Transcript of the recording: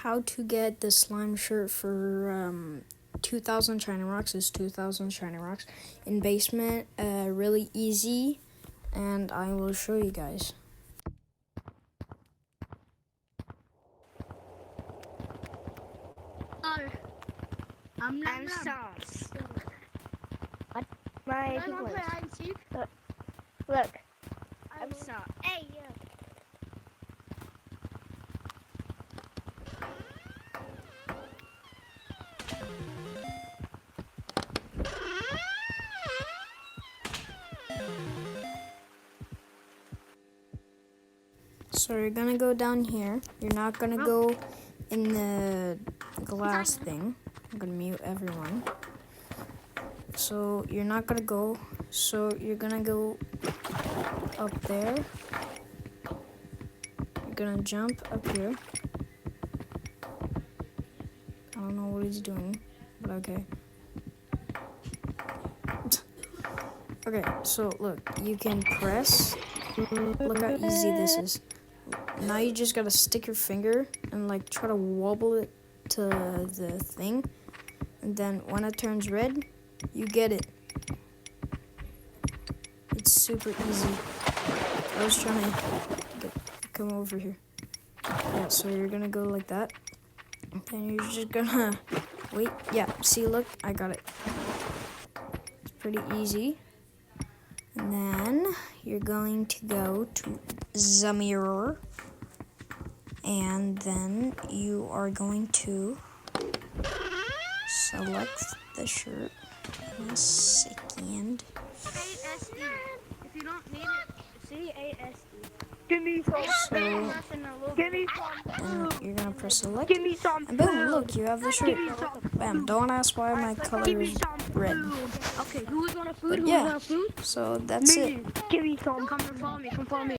how to get the slime shirt for 2,000 Shiny Rocks is 2,000 Shiny Rocks in basement. Really easy, and I will show you guys. I'm sauce. What? My Can I play hide and seek? Look. I'm sauce. Hey, you. So you're gonna go down here. You're not gonna go in the glass thing. I'm gonna mute everyone. So you're not gonna go. So you're gonna go up there. You're gonna jump up here. I don't know what he's doing, but okay. Okay, so look, you can press. Look how easy this is. Now you just gotta stick your finger and like try to wobble it to the thing, and then when it turns red, you get it. It's super easy. I was trying to come over here. Yeah, so you're gonna go like that, and you're just gonna wait. Yeah, see, look, I got it. It's pretty easy. And then you're going to go to the mirror, and then you are going to select the shirt. In a second. CASD. If you don't need it, CASD. Give me some. So Give me some. you're gonna press select, Give me some. and boom! Look, you have the shirt. Give me some. Bam! Don't ask why my color Give me is some. red. Okay, who's on a food? But Who's yeah. on a food? So that's it. Give me some. Come and follow me. Come follow me.